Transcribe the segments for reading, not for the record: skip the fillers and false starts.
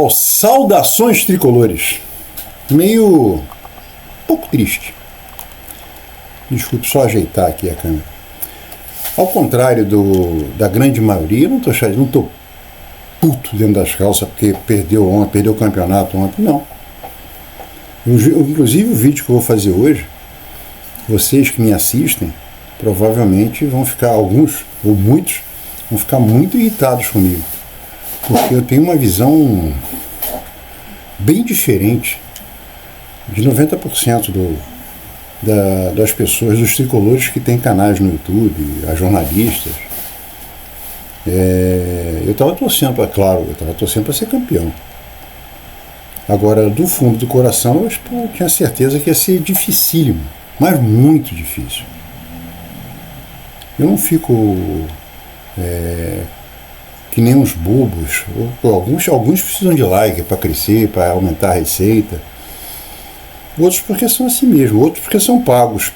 pessoal, saudações tricolores. Meio um pouco triste. Desculpe, só ajeitar aqui a câmera. Ao contrário da grande maioria, eu não estou puto dentro das calças porque perdeu o campeonato ontem, não. Inclusive o vídeo que eu vou fazer hoje, vocês que me assistem, provavelmente vão ficar, alguns ou muitos, vão ficar muito irritados comigo. Porque eu tenho uma visão bem diferente de 90% das pessoas, dos tricolores que têm canais no YouTube, as jornalistas. Eu estava torcendo, claro, para ser campeão. Agora, do fundo do coração, eu tinha certeza que ia ser dificílimo, mas muito difícil. Eu não fico que nem uns bobos. Alguns precisam de like para crescer, para aumentar a receita. Outros porque são assim mesmo, outros porque são pagos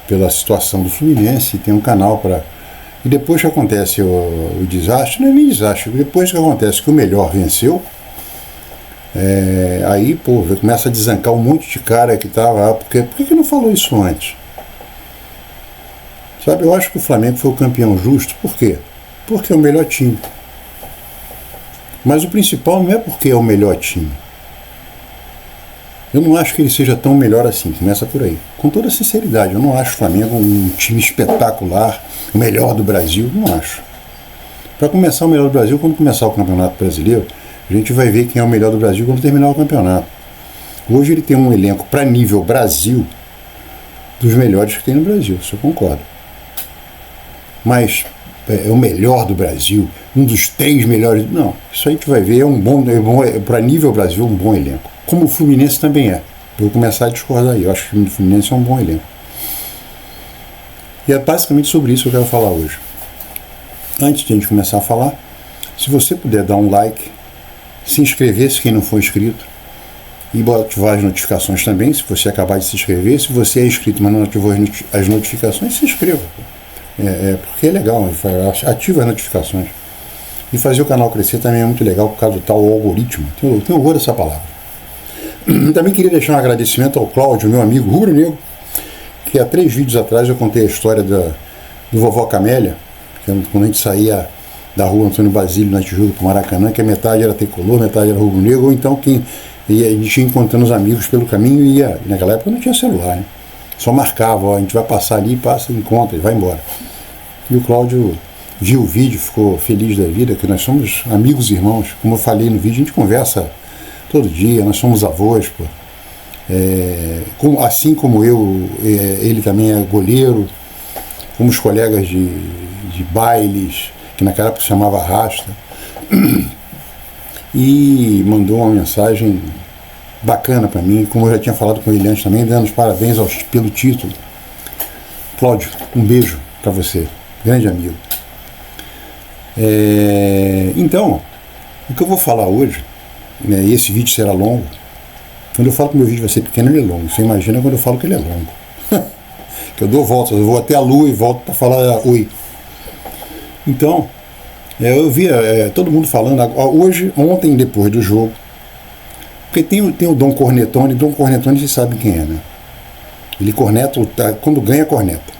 pela situação do Fluminense, tem um canal para... E depois que acontece o desastre, não é nem desastre, depois que acontece que o melhor venceu, aí, começa a desancar um monte de cara que estava... Por que não falou isso antes? Sabe, eu acho que o Flamengo foi o campeão justo. Por quê? Porque é o melhor time. Mas o principal não é porque é o melhor time. Eu não acho que ele seja tão melhor assim, começa por aí. Com toda sinceridade, eu não acho o Flamengo um time espetacular, o melhor do Brasil, não acho. Para começar o melhor do Brasil, quando começar o Campeonato Brasileiro, a gente vai ver quem é o melhor do Brasil quando terminar o campeonato. Hoje ele tem um elenco para nível Brasil dos melhores que tem no Brasil, isso eu concordo. Mas é o melhor do Brasil, um dos 3 melhores... Não, isso aí a gente vai ver, para nível Brasil, um bom elenco. Como o Fluminense também é. Eu vou começar a discordar aí. Eu acho que o Fluminense é um bom elenco. E é basicamente sobre isso que eu quero falar hoje. Antes de a gente começar a falar, se você puder dar um like, se inscrever se quem não for inscrito, e ativar as notificações também, se você acabar de se inscrever. Se você é inscrito, mas não ativou as notificações, se inscreva. Porque é legal, ativa as notificações. E fazer o canal crescer também é muito legal por causa do tal algoritmo. Tenho horror dessa palavra. Também queria deixar um agradecimento ao Cláudio, meu amigo rubro-negro, que há 3 vídeos atrás eu contei a história do Vovó Camélia, que quando a gente saía da rua Antônio Basílio, na Tijuca, para o Maracanã, que a metade era tricolor, metade era rubro-negro, ou então a gente ia encontrando os amigos pelo caminho e ia. Naquela época não tinha celular, né? Só marcava, a gente vai passar ali, passa, encontra e vai embora. E o Cláudio viu o vídeo, ficou feliz da vida, que nós somos amigos e irmãos. Como eu falei no vídeo, a gente conversa todo dia, nós somos avós, assim como eu, ele também é goleiro, fomos colegas de bailes, que naquela época se chamava Rasta, e mandou uma mensagem bacana para mim, como eu já tinha falado com ele antes também, dando os parabéns pelo título. Cláudio, um beijo para você, grande amigo. Então, o que eu vou falar hoje, e esse vídeo será longo. Quando eu falo que meu vídeo vai ser pequeno, ele é longo. Você imagina quando eu falo que ele é longo. Que eu dou voltas, eu vou até a lua e volto para falar oi. Então, eu via todo mundo falando, ontem, depois do jogo, porque tem o Dom Cornetone, vocês sabem quem é, né? Ele corneta, quando ganha, corneta.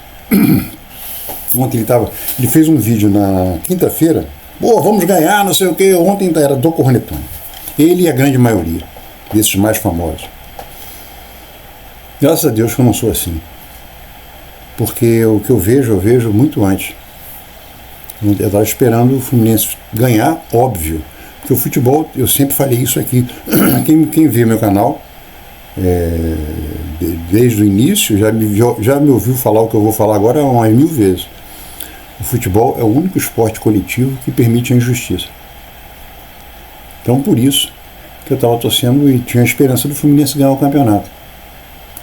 Ontem ele fez um vídeo na quinta-feira, vamos ganhar, não sei o que, ontem era Dom Cornetone. Ele e a grande maioria desses mais famosos. Graças a Deus que eu não sou assim. Porque o que eu vejo muito antes. Eu estava esperando o Fluminense ganhar, óbvio. Porque o futebol, eu sempre falei isso aqui. Quem vê meu canal, desde o início, já me ouviu falar o que eu vou falar agora umas 1000 vezes. O futebol é o único esporte coletivo que permite a injustiça. Então, por isso que eu estava torcendo e tinha a esperança do Fluminense ganhar o campeonato.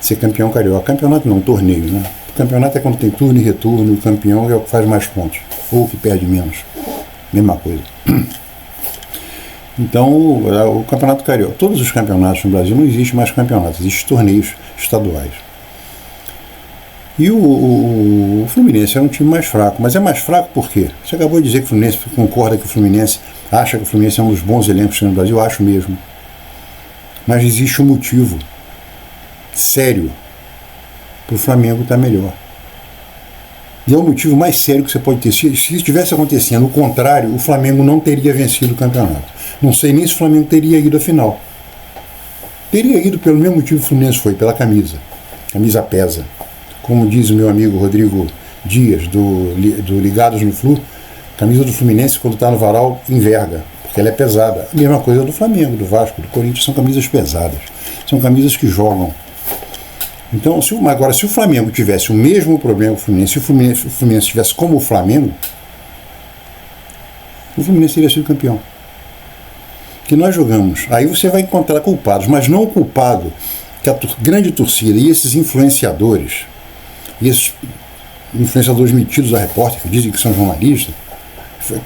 Ser campeão carioca. Campeonato não, torneio, né? O campeonato é quando tem turno e retorno, o campeão é o que faz mais pontos, ou o que perde menos. Mesma coisa. Então, o campeonato carioca, todos os campeonatos no Brasil, não existe mais campeonato, existem torneios estaduais. E o Fluminense é um time mais fraco, mas é mais fraco por quê? Você acabou de dizer que o Fluminense concorda que o Fluminense Acha que o Fluminense é um dos bons elencos no Brasil? Acho mesmo. Mas existe um motivo sério para o Flamengo estar melhor. E é o motivo mais sério que você pode ter. Se estivesse acontecendo o contrário, o Flamengo não teria vencido o campeonato. Não sei nem se o Flamengo teria ido à final. Teria ido pelo mesmo motivo que o Fluminense foi, pela camisa. A camisa pesa. Como diz o meu amigo Rodrigo Dias, do Ligados no Flu, a camisa do Fluminense, quando está no varal, enverga, porque ela é pesada. A mesma coisa do Flamengo, do Vasco, do Corinthians, são camisas pesadas. São camisas que jogam. Então, agora, se o Flamengo tivesse o mesmo problema que o Fluminense, se o Fluminense tivesse como o Flamengo teria sido campeão. Que nós jogamos. Aí você vai encontrar culpados, mas não o culpado que a grande torcida e esses influenciadores, metidos a repórter, que dizem que são jornalistas,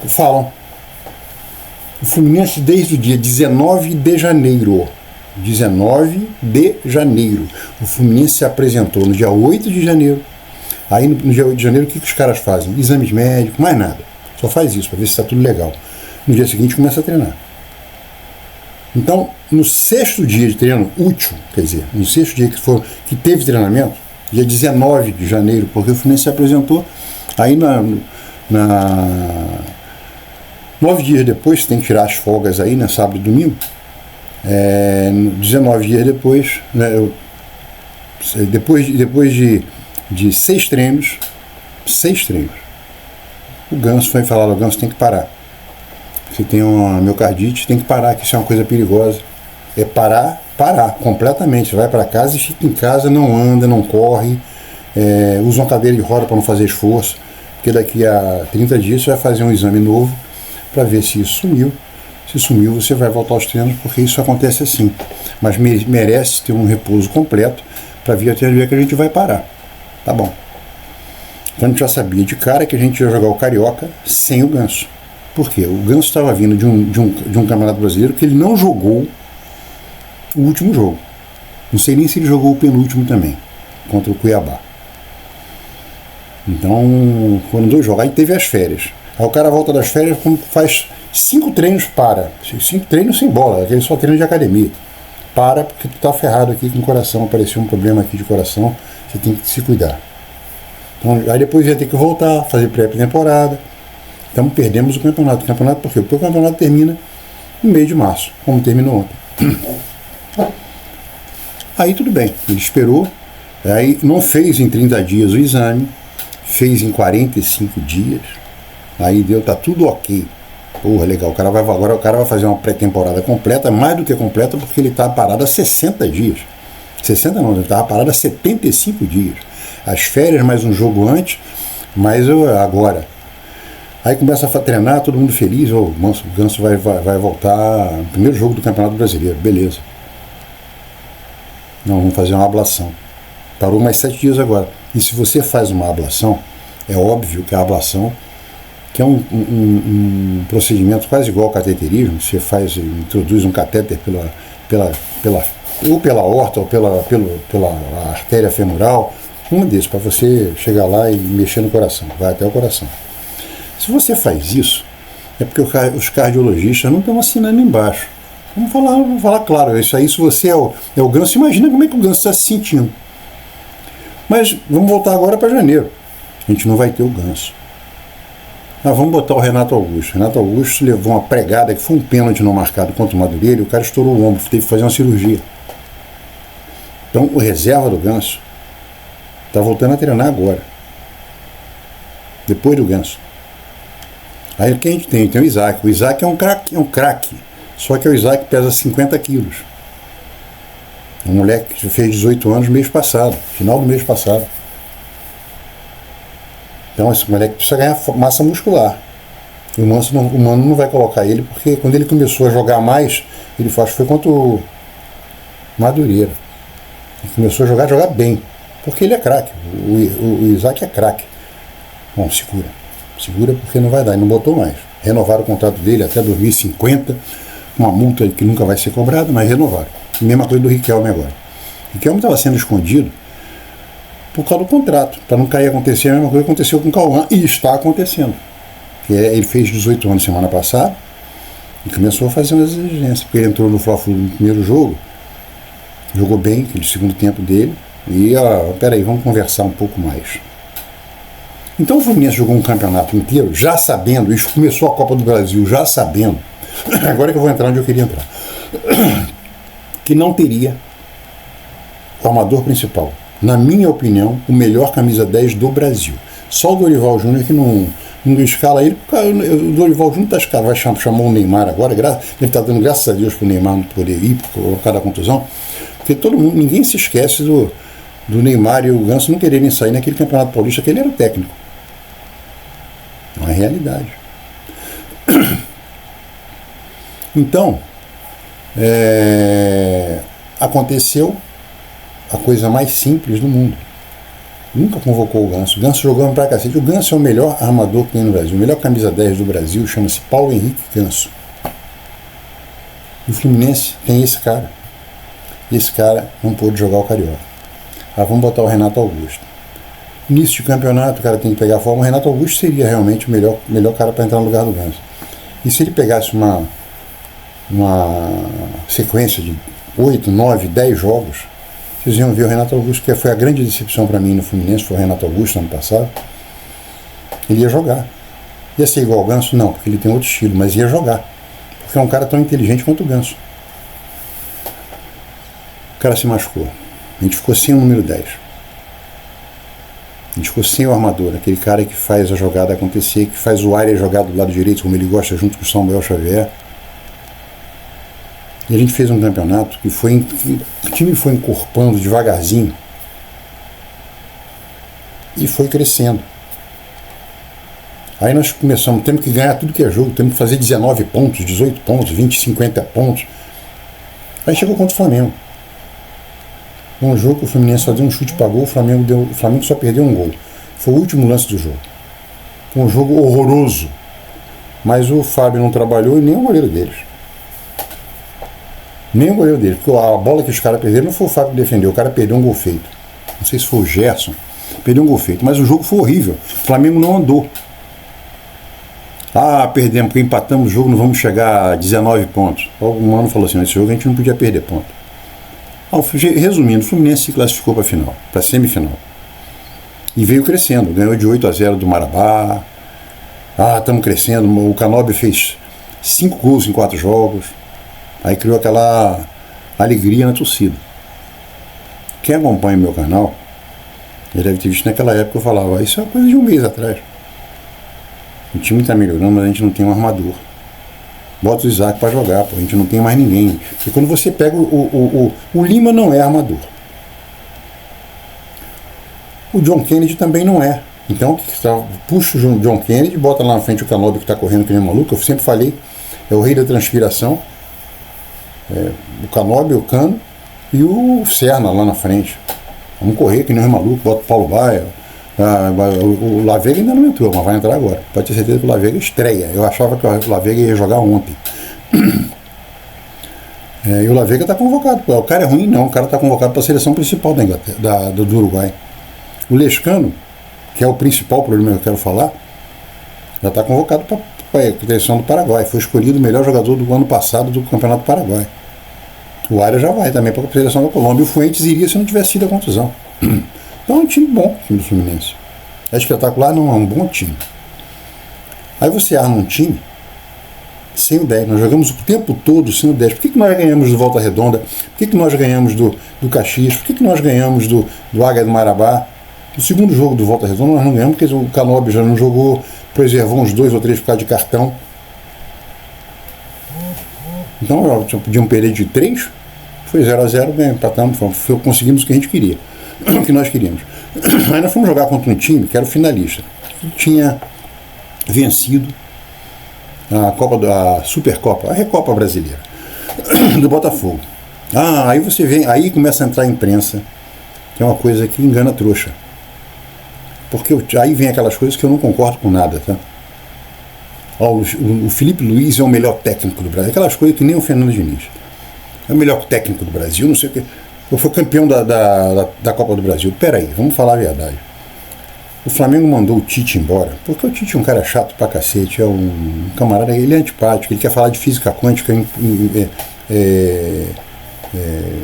falam. O Fluminense, desde o dia 19 de janeiro, o Fluminense se apresentou no dia 8 de janeiro. Aí no dia 8 de janeiro, o que os caras fazem? Exames médicos, mais nada. Só faz isso, para ver se está tudo legal. No dia seguinte começa a treinar. Então, no sexto dia de treino útil, quer dizer, no sexto dia que teve treinamento, dia 19 de janeiro, porque o Fluminense se apresentou, aí 9 dias depois, você tem que tirar as folgas aí, né, sábado e domingo, 19 dias depois, né, depois de 6 treinos, o Ganso foi falar, o Ganso tem que parar. Você tem uma miocardite, tem que parar, que isso é uma coisa perigosa. É parar completamente. Você vai para casa e fica em casa, não anda, não corre, usa uma cadeira de roda para não fazer esforço, porque daqui a 30 dias você vai fazer um exame novo para ver se isso sumiu. Se sumiu, você vai voltar aos treinos, porque isso acontece assim. Mas merece ter um repouso completo para vir até o dia que a gente vai parar. Tá bom. Então a gente já sabia de cara que a gente ia jogar o Carioca sem o Ganso. Por quê? O Ganso estava vindo de um campeonato brasileiro que ele não jogou o último jogo. Não sei nem se ele jogou o penúltimo também, contra o Cuiabá. Então, foram 2 jogos. Aí teve as férias. Aí o cara volta das férias, faz 5 treinos, 5 treinos sem bola, aquele só treino de academia. Porque tu tá ferrado aqui com o coração, apareceu um problema aqui de coração, você tem que se cuidar. Então, aí depois ia ter que voltar, fazer pré-temporada. Então perdemos o campeonato. O campeonato por quê? Porque o campeonato termina no mês de março, como terminou ontem. Aí tudo bem, ele esperou, aí não fez em 30 dias o exame, fez em 45 dias, aí tá tudo ok. Porra, legal, agora o cara vai fazer uma pré-temporada completa, mais do que completa, porque ele está parado há 60 dias. 60 não, ele estava parado há 75 dias. As férias, mais um jogo antes, mas agora. Aí começa a treinar, todo mundo feliz, o Ganso vai voltar no primeiro jogo do Campeonato Brasileiro, beleza. Não, vamos fazer uma ablação. Parou mais 7 dias agora. E se você faz uma ablação, é óbvio que a ablação, que é um procedimento quase igual ao cateterismo, você introduz um catéter ou pela aorta ou pela artéria femoral, um desses, para você chegar lá e mexer no coração, vai até o coração. Se você faz isso, é porque os cardiologistas não estão assinando embaixo. Vamos falar claro, isso aí, se você é o Ganso, imagina como é que o Ganso está se sentindo. Mas vamos voltar agora para janeiro. A gente não vai ter o Ganso. Vamos botar o Renato Augusto. Renato Augusto levou uma pregada que foi um pênalti não marcado contra o Madureira e o cara estourou o ombro, teve que fazer uma cirurgia. Então o reserva do Ganso está voltando a treinar agora. Depois do Ganso. Aí o que a gente tem? Tem o Isaac. O Isaac é um craque. Só que o Isaac pesa 50 quilos. Um moleque que fez 18 anos no mês passado, final do mês passado. Então esse moleque precisa ganhar massa muscular. E o Mano não vai colocar ele, porque quando ele começou a jogar mais, ele foi contra o Madureira. Ele começou a jogar bem. Porque ele é craque. O Isaac é craque. Bom, segura porque não vai dar, ele não botou mais. Renovaram o contrato dele até 2050, uma multa que nunca vai ser cobrada, mas renovaram. Mesma coisa do Riquelme agora. O Riquelme estava sendo escondido por causa do contrato, para não cair acontecer a mesma coisa que aconteceu com o Cauã, e está acontecendo. Ele fez 18 anos semana passada, E começou a fazer umas exigências, porque ele entrou no Fla-Flu no primeiro jogo, jogou bem aquele segundo tempo dele, e peraí, vamos conversar um pouco mais. Então o Fluminense jogou um campeonato inteiro, já sabendo, isso começou a Copa do Brasil, já sabendo, agora que eu vou entrar onde eu queria entrar, que não teria o armador principal. Na minha opinião, o melhor camisa 10 do Brasil. Só o Dorival Júnior que não escala ele, o Dorival Júnior vai chamar o Neymar agora, deve estar dando graças a Deus para o Neymar não poder ir por causa da contusão, porque ninguém se esquece do Neymar e o Ganso não quererem sair naquele campeonato paulista que ele era o técnico. É uma realidade. Então, aconteceu a coisa mais simples do mundo. Nunca convocou o Ganso. O Ganso jogando pra cacete. O Ganso é o melhor armador que tem no Brasil. O melhor camisa 10 do Brasil chama-se Paulo Henrique Ganso. E o Fluminense tem esse cara. Esse cara não pôde jogar o Carioca. Vamos botar o Renato Augusto. Início de campeonato, o cara tem que pegar a forma. O Renato Augusto seria realmente o melhor cara para entrar no lugar do Ganso. E se ele pegasse uma sequência de 8, 9, 10 jogos, vocês iam ver o Renato Augusto, que foi a grande decepção para mim no Fluminense, foi o Renato Augusto ano passado. Ele ia jogar. Ia ser igual ao Ganso? Não, porque ele tem outro estilo, mas ia jogar. Porque é um cara tão inteligente quanto o Ganso. O cara se machucou. A gente ficou sem o número 10. A gente ficou sem o armador, aquele cara que faz a jogada acontecer, que faz o área jogar do lado direito, como ele gosta, junto com o Samuel Xavier. E a gente fez um campeonato que o time foi encorpando devagarzinho e foi crescendo. Aí nós temos que ganhar tudo que é jogo, temos que fazer 19 pontos, 18 pontos, 20, 50 pontos. Aí chegou contra o Flamengo. Um jogo que o Fluminense só deu um chute para gol, o Flamengo só perdeu um gol. Foi o último lance do jogo. Foi um jogo horroroso. Mas o Fábio não trabalhou e nem o goleiro deles. Nem o goleiro deles. Porque a bola que os caras perderam não foi o Fábio que defendeu. O cara perdeu um gol feito. Não sei se foi o Gerson. Perdeu um gol feito. Mas o jogo foi horrível. O Flamengo não andou. Perdemos, porque empatamos o jogo, não vamos chegar a 19 pontos. O mano falou assim, nesse jogo a gente não podia perder ponto. Resumindo, o Fluminense se classificou para a final, para a semifinal. E veio crescendo, ganhou de 8-0 do Marabá. Estamos crescendo. O Canóbio fez 5 gols em 4 jogos. Aí criou aquela alegria na torcida. Quem acompanha meu canal, já deve ter visto naquela época eu falava, isso é uma coisa de um mês atrás. O time está melhorando, mas a gente não tem um armador. Bota o Isaac para jogar, a gente não tem mais ninguém. Porque quando você pega o Lima não é armador. O John Kennedy também não é. Então, puxa o John Kennedy, bota lá na frente o Canóbio que está correndo que nem maluco. Eu sempre falei, é o rei da transpiração. O Canóbio, o Cano e o Serna lá na frente. Vamos correr que nem um maluco, bota o Paulo Baia. O Lavega ainda não entrou, mas vai entrar agora. Pode ter certeza que o Lavega estreia. Eu achava que o Lavega ia jogar ontem. E o Lavega está convocado. O cara é ruim, não. O cara está convocado para a seleção principal da Inglaterra, do Uruguai. O Lescano, que é o principal problema que eu quero falar, já está convocado para a seleção do Paraguai. Foi escolhido o melhor jogador do ano passado do Campeonato do Paraguai. O Área já vai também para a seleção da Colômbia. O Fuentes iria se não tivesse sido a contusão. Então é um time bom, o time do Fluminense. É espetacular, não é um bom time. Aí você arma um time sem o 10. Nós jogamos o tempo todo sem o 10. Por que nós ganhamos do Volta Redonda? Por que nós ganhamos do Caxias? Por que nós ganhamos do Águia do Marabá? No segundo jogo do Volta Redonda nós não ganhamos porque o Canóbio já não jogou, preservou uns 2 ou 3 por causa de cartão. Então podiam perder de 3, foi 0-0, empatamos, conseguimos o que a gente queria. O que nós queríamos. Aí nós fomos jogar contra um time que era o finalista, que tinha vencido a Supercopa, a Recopa Brasileira do Botafogo. Aí você vem, aí começa a entrar a imprensa, que é uma coisa que engana a trouxa. Porque aí vem aquelas coisas que eu não concordo com nada, tá? O Felipe Luiz é o melhor técnico do Brasil, aquelas coisas que nem o Fernando Diniz. É o melhor técnico do Brasil, não sei o que. Eu fui campeão da Copa do Brasil. Peraí, vamos falar a verdade. O Flamengo mandou o Tite embora, porque o Tite é um cara chato pra cacete, é um camarada, ele é antipático, ele quer falar de física quântica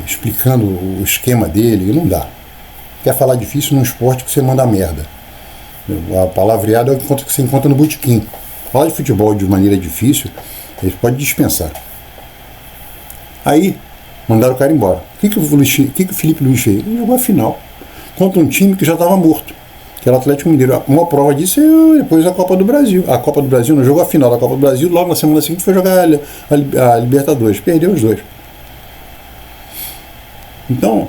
explicando o esquema dele, e não dá. Quer falar difícil num esporte que você manda merda. A palavreada é o que você encontra no botequim. Falar de futebol de maneira difícil, ele pode dispensar. Aí, mandaram o cara embora. O que o Felipe Luiz fez? Ele jogou a final contra um time que já estava morto, que era o Atlético Mineiro. Uma prova disso é depois da Copa do Brasil. A Copa do Brasil não jogou a final da Copa do Brasil, logo na semana seguinte foi jogar a Libertadores. Perdeu os dois. Então,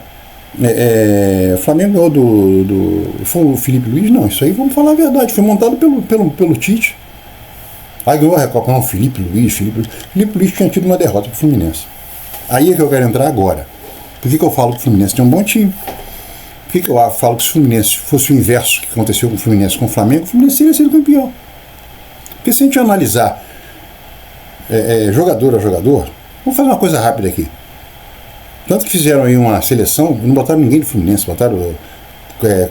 o Flamengo ganhou foi o Felipe Luiz? Não, isso aí vamos falar a verdade. Foi montado pelo Tite. Aí ganhou a Recopa. Não, Felipe Luiz tinha tido uma derrota pro Fluminense. Aí é que eu quero entrar agora. Por que eu falo que o Fluminense tem um bom time? Por que eu falo que se o Fluminense fosse o inverso que aconteceu com o Fluminense com o Flamengo, o Fluminense teria sido campeão? Porque se a gente analisar jogador a jogador, vamos fazer uma coisa rápida aqui. Tanto que fizeram aí uma seleção, não botaram ninguém do Fluminense, botaram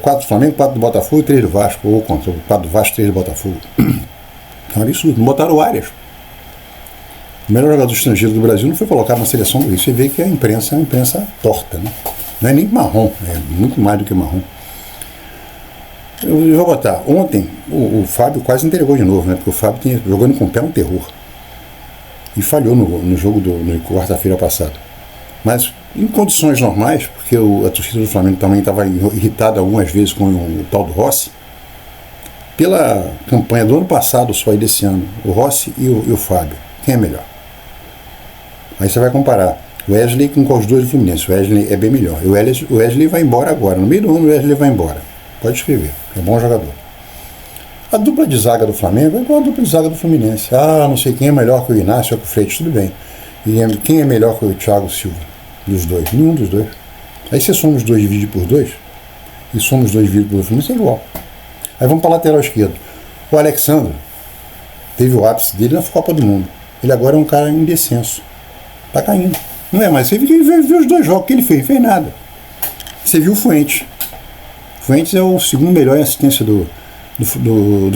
4 do Flamengo, 4 do Botafogo e 3 do Vasco, ou contra 4 do Vasco e 3 do Botafogo. É um absurdo, não botaram o Arias. O melhor jogador estrangeiro do Brasil não foi colocado na seleção do Rio. Você vê que a imprensa é uma imprensa torta, né? Não é nem marrom, é muito mais do que marrom. Eu vou botar. Ontem o Fábio quase entregou de novo, né? Porque o Fábio jogando com o pé um terror. E falhou no jogo no quarta-feira passada. Mas em condições normais, porque a torcida do Flamengo também estava irritada algumas vezes com o tal do Rossi, pela campanha do ano passado só e desse ano, o Rossi e o Fábio, quem é melhor? Aí você vai comparar o Wesley com os dois do Fluminense. O Wesley é bem melhor. O Wesley vai embora agora. No meio do ano o Wesley vai embora. Pode escrever. É um bom jogador. A dupla de zaga do Flamengo é igual a dupla de zaga do Fluminense. Ah, não sei quem é melhor que o Inácio ou que o Freitas. Tudo bem. E quem é melhor que o Thiago Silva? Dos dois. Nenhum dos dois. Aí você soma os dois dividido por 2 e soma os dois dividido por Fluminense, é igual. Aí vamos para a lateral esquerdo. O Alexandre teve o ápice dele na Copa do Mundo. Ele agora é um cara em descenso. Tá caindo. Não é mais. Você viu os dois jogos que ele fez. Fez nada. Você viu o Fuentes. O Fuentes é o segundo melhor em assistência do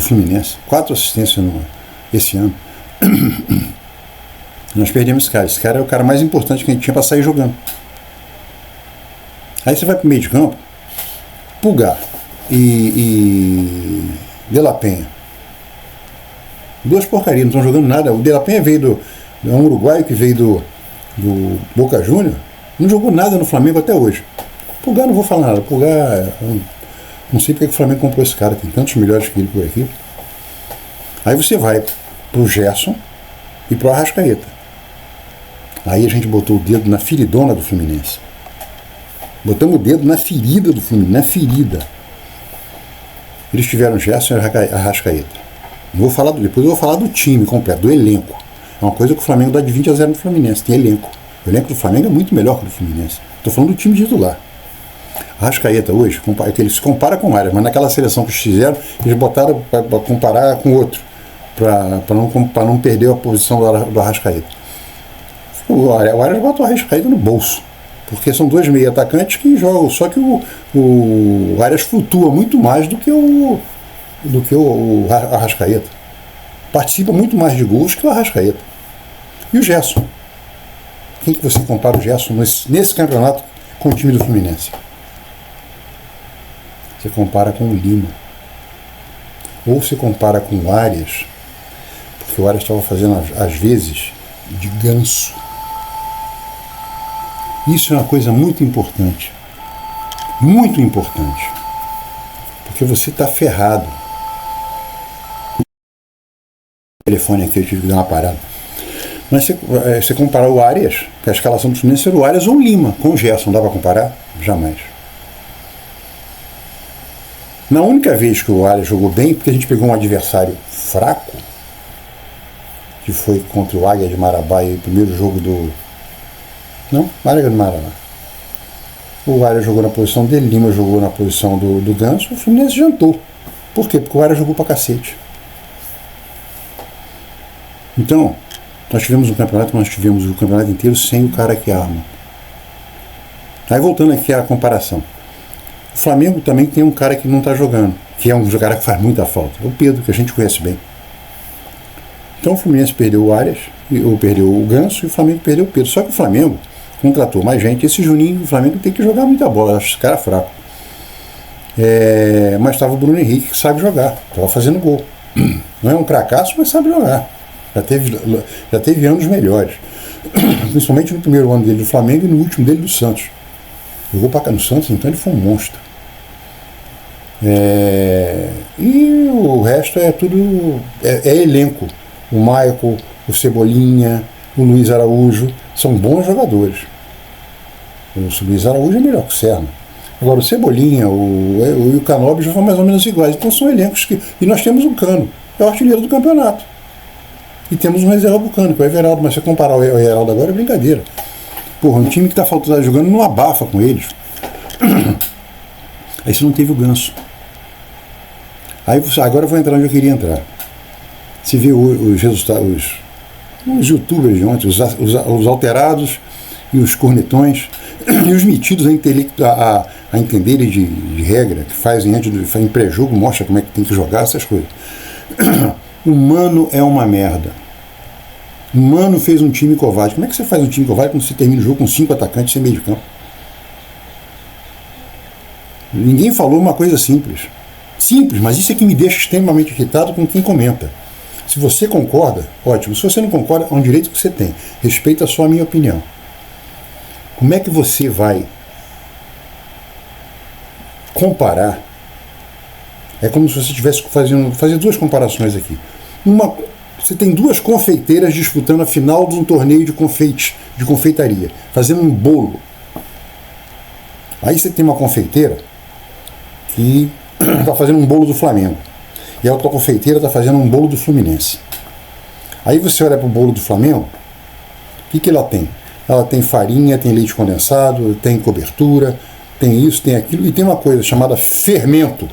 Fluminense. 4 assistências esse ano. Nós perdemos esse cara. Esse cara é o cara mais importante que a gente tinha para sair jogando. Aí você vai pro meio de campo. Pulgar e De La Penha. Duas porcarias, não estão jogando nada. O De La Penha veio é um uruguaio que veio do Boca Júnior, não jogou nada no Flamengo até hoje. Pulgar não vou falar nada. Pulgar, não sei porque o Flamengo comprou esse cara, tem tantos melhores que ele por aqui. Aí você vai pro Gerson e pro Arrascaeta. Aí a gente botou o dedo na feridona do Fluminense. Botamos o dedo na ferida do Fluminense, na ferida. Eles tiveram Gerson e Arrascaeta. Depois eu vou falar do time completo, do elenco. É uma coisa que o Flamengo dá de 20-0 no Fluminense, tem elenco. O elenco do Flamengo é muito melhor que o do Fluminense. Estou falando do time titular. Arrascaeta hoje, ele se compara com o Arias, mas naquela seleção que eles fizeram, eles botaram para comparar com outro, para não perder a posição do Arrascaeta. O Arias bota o Arrascaeta no bolso, porque são dois meio atacantes que jogam, só que o Arias flutua muito mais do que o Arrascaeta. Participa muito mais de gols que o Arrascaeta. E o Gerson? Quem que você compara o Gerson nesse campeonato com o time do Fluminense? Você compara com o Lima. Ou você compara com o Arias, porque o Arias estava fazendo, às vezes, de ganso. Isso é uma coisa muito importante. Muito importante. Porque você está ferrado. O telefone aqui, eu tive que dar uma parada. Mas você comparar o Arias, que a escalação do Fluminense era o Arias ou o Lima, com o Gerson, dá para comparar? Jamais. Na única vez que o Arias jogou bem, porque a gente pegou um adversário fraco, que foi contra o Águia de Marabá, e o primeiro jogo do... Não, Águia de Marabá. O Arias jogou na posição dele, Lima jogou na posição do Ganso, o Fluminense jantou. Por quê? Porque o Arias jogou pra cacete. Então, nós tivemos o campeonato inteiro sem o cara que arma. Aí voltando aqui à comparação. O Flamengo também tem um cara que não está jogando, que é um cara que faz muita falta. É o Pedro, que a gente conhece bem. Então o Fluminense perdeu o Arias, ou perdeu o Ganso, e o Flamengo perdeu o Pedro. Só que o Flamengo contratou mais gente. Esse Juninho, o Flamengo tem que jogar muita bola, eu acho esse cara fraco. Mas estava o Bruno Henrique, que sabe jogar, estava fazendo gol. Não é um cracaço, mas sabe jogar. Já teve anos melhores. Principalmente no primeiro ano dele do Flamengo e no último dele do Santos. Jogou para cá no Santos, então ele foi um monstro. E o resto é tudo. É elenco. O Michael, o Cebolinha, o Luiz Araújo são bons jogadores. O Luiz Araújo é melhor que o Serna. Agora o Cebolinha e o Canóbio já são mais ou menos iguais. Então são elencos que. E nós temos um Cano, é o artilheiro do campeonato. E temos um reserva do Cano, que é o Everaldo. Mas se você comparar o Everaldo agora é brincadeira. Porra, um time que está faltando jogando não abafa com eles. Aí você não teve o Ganso. Agora eu vou entrar onde eu queria entrar. Se vê os resultados, os youtubers de ontem, os alterados e os cornetões, e os metidos a entenderem de regra, que fazem antes em pré-jogo, mostra como é que tem que jogar, essas coisas. O Mano é uma merda. O Mano fez um time covarde. Como é que você faz um time covarde quando você termina o jogo com 5 atacantes sem meio de campo? Ninguém falou uma coisa simples. Simples, mas isso é que me deixa extremamente irritado com quem comenta. Se você concorda, ótimo. Se você não concorda, é um direito que você tem. Respeita só a minha opinião. Como é que você vai comparar? É como se você estivesse fazer duas comparações aqui. Você tem duas confeiteiras disputando a final de um torneio de confeitaria, fazendo um bolo. Aí você tem uma confeiteira que está fazendo um bolo do Flamengo. E a outra confeiteira está fazendo um bolo do Fluminense. Aí você olha para o bolo do Flamengo, o que ela tem? Ela tem farinha, tem leite condensado, tem cobertura, tem isso, tem aquilo, e tem uma coisa chamada fermento.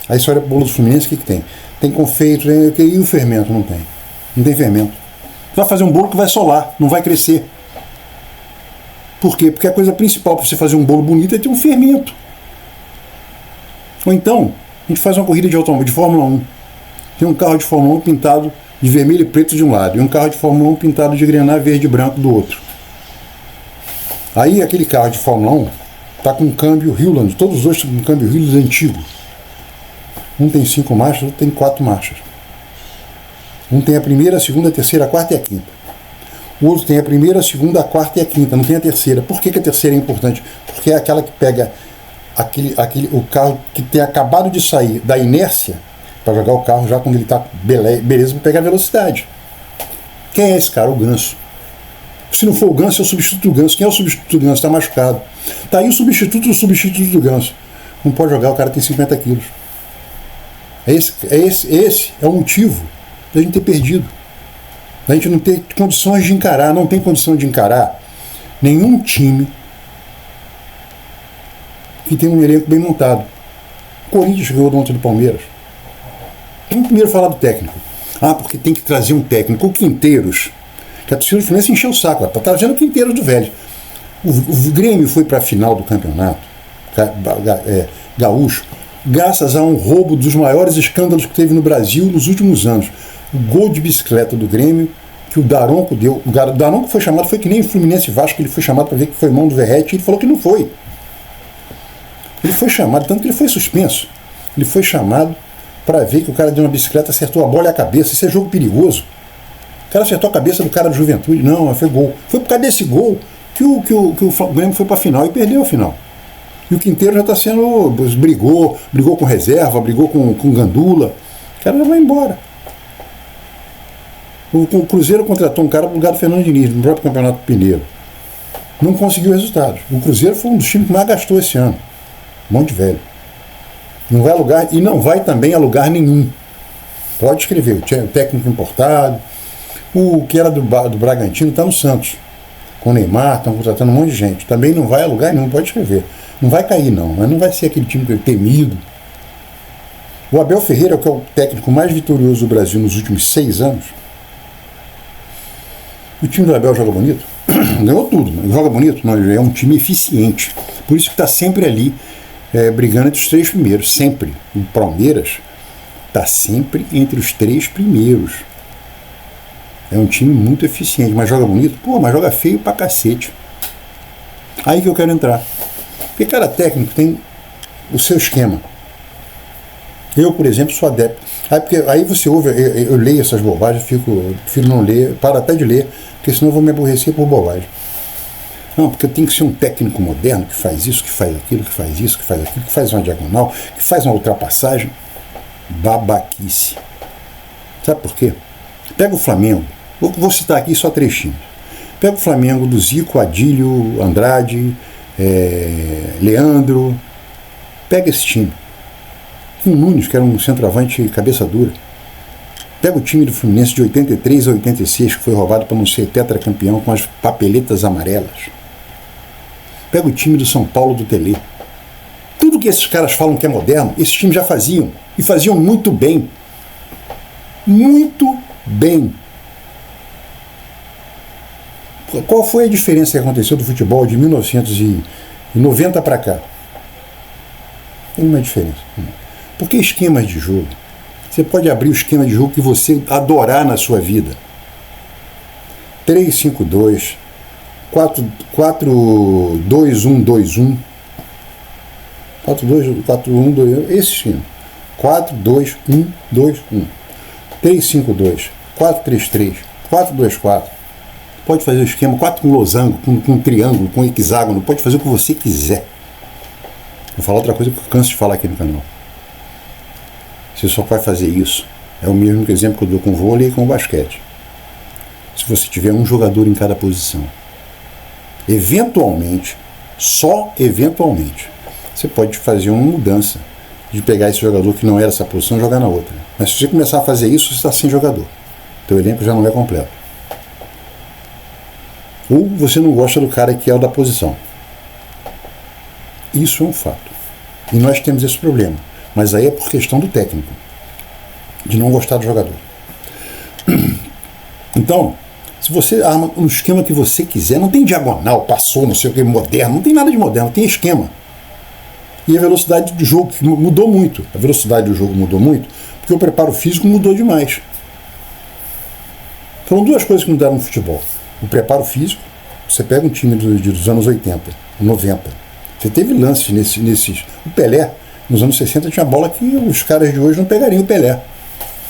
Aí você olha para o bolo do Fluminense, o que tem? Tem confeito, e o fermento não tem. Não tem fermento. Você vai fazer um bolo que vai solar, não vai crescer. Por quê? Porque a coisa principal para você fazer um bolo bonito é ter um fermento. Ou então, a gente faz uma corrida de automóvel, de Fórmula 1. Tem um carro de Fórmula 1 pintado de vermelho e preto de um lado, e um carro de Fórmula 1 pintado de grená verde e branco do outro. Aí aquele carro de Fórmula 1 está com um câmbio Hewland, todos os dois com um câmbio Hewland antigo. Um tem 5 marchas, outro tem 4 marchas. Um tem a primeira, a segunda, a terceira, a quarta e a quinta. O outro tem a primeira, a segunda, a quarta e a quinta, não tem a terceira. Por que a terceira é importante? Porque é aquela que pega o carro que tem acabado de sair da inércia para jogar o carro já quando ele está beleza para pegar a velocidade. Quem é esse cara? O Ganso. Se não for o Ganso, é o substituto do Ganso. Quem é o substituto do Ganso? Está machucado. Está aí o substituto do Ganso. Não pode jogar, o cara tem 50 quilos. Esse é o motivo da gente ter perdido. Da gente não ter condições de encarar, não tem condição de encarar nenhum time que tem um elenco bem montado. O Corinthians ganhou ontem do Palmeiras. Vamos primeiro falar do técnico. Porque tem que trazer um técnico. O Quinteiros, que a torcida do Fluminense encheu o saco. Está trazendo o Quinteiros do Vélez. O Grêmio foi para a final do campeonato gaúcho, graças a um roubo dos maiores escândalos que teve no Brasil nos últimos anos. O gol de bicicleta do Grêmio, que o Daronco deu. O Daronco foi chamado, foi que nem o Fluminense Vasco, ele foi chamado para ver que foi mão do Verratti, e ele falou que não foi. Ele foi chamado, tanto que ele foi suspenso. Ele foi chamado para ver que o cara deu uma bicicleta, acertou a bola e a cabeça. Isso é jogo perigoso. O cara acertou a cabeça do cara do Juventude. Não, foi gol. Foi por causa desse gol que o Grêmio foi para a final e perdeu a final. E o Quinteiro já está sendo. Brigou com reserva, brigou com Gandula. O cara já vai embora. O Cruzeiro contratou um cara para o lugar do Fernando Diniz, no próprio Campeonato Mineiro. Não conseguiu resultados. O Cruzeiro foi um dos times que mais gastou esse ano. Monte Velho. Não vai alugar, e não vai também a lugar nenhum. Pode escrever, o técnico importado, o que era do Bragantino está no Santos. Com o Neymar, estão contratando um monte de gente. Também não vai a lugar nenhum, pode escrever. Não vai cair não, mas não vai ser aquele time temido. O Abel Ferreira, que é o técnico mais vitorioso do Brasil nos últimos 6 anos, o time do Abel joga bonito? Ganhou tudo, mas joga bonito? Não, é um time eficiente. Por isso que está sempre ali brigando entre os 3 primeiros, sempre. O Palmeiras está sempre entre os 3 primeiros. É um time muito eficiente, mas joga bonito? Pô, mas joga feio pra cacete. Aí que eu quero entrar. Porque cada técnico tem o seu esquema. Eu, por exemplo, sou adepto. Aí você ouve, eu leio essas bobagens, prefiro não ler, paro até de ler, porque senão eu vou me aborrecer por bobagem. Não, porque tem que ser um técnico moderno que faz isso, que faz aquilo, que faz isso, que faz aquilo, que faz uma diagonal, que faz uma ultrapassagem. Babaquice. Sabe por quê? Pega o Flamengo, vou citar aqui só 3 times. Pega o Flamengo do Zico, Adílio, Andrade, Leandro. Pega esse time. O Nunes, que era um centroavante cabeça dura. Pega o time do Fluminense de 83 a 86, que foi roubado para não ser tetracampeão com as papeletas amarelas. Pega o time do São Paulo do Telê. Tudo que esses caras falam que é moderno, esses times já faziam. E faziam muito bem. Muito bem. Qual foi a diferença que aconteceu do futebol de 1990 para cá? Tem uma diferença. Porque esquemas de jogo, você pode abrir o esquema de jogo que você adorar na sua vida. 3-5-2, 4-2-1-2-1, 4-2-1-2-1, esse esquema. 4-2-1-2-1, 3-5-2, 4-3-3, 4-2-4. Pode fazer o esquema 4 com losango, com triângulo, com hexágono, pode fazer o que você quiser. Vou falar outra coisa que eu canso de falar aqui no canal. Você só vai fazer isso. É o mesmo exemplo que eu dou com o vôlei e com o basquete. Se você tiver um jogador em cada posição. Eventualmente, só eventualmente, você pode fazer uma mudança de pegar esse jogador que não era essa posição e jogar na outra. Mas se você começar a fazer isso, você está sem jogador. Teu elenco já não é completo. Ou você não gosta do cara que é o da posição. Isso é um fato. E nós temos esse problema. Mas aí é por questão do técnico, de não gostar do jogador. Então, se você arma um esquema que você quiser, não tem diagonal, passou, não sei o que, moderno, não tem nada de moderno, tem esquema. E a velocidade do jogo mudou muito. A velocidade do jogo mudou muito, porque o preparo físico mudou demais. Foram 2 coisas que mudaram no futebol. O preparo físico, você pega um time dos anos 80, 90, você teve lances nesses... O Pelé, nos anos 60, tinha bola que os caras de hoje não pegariam o Pelé.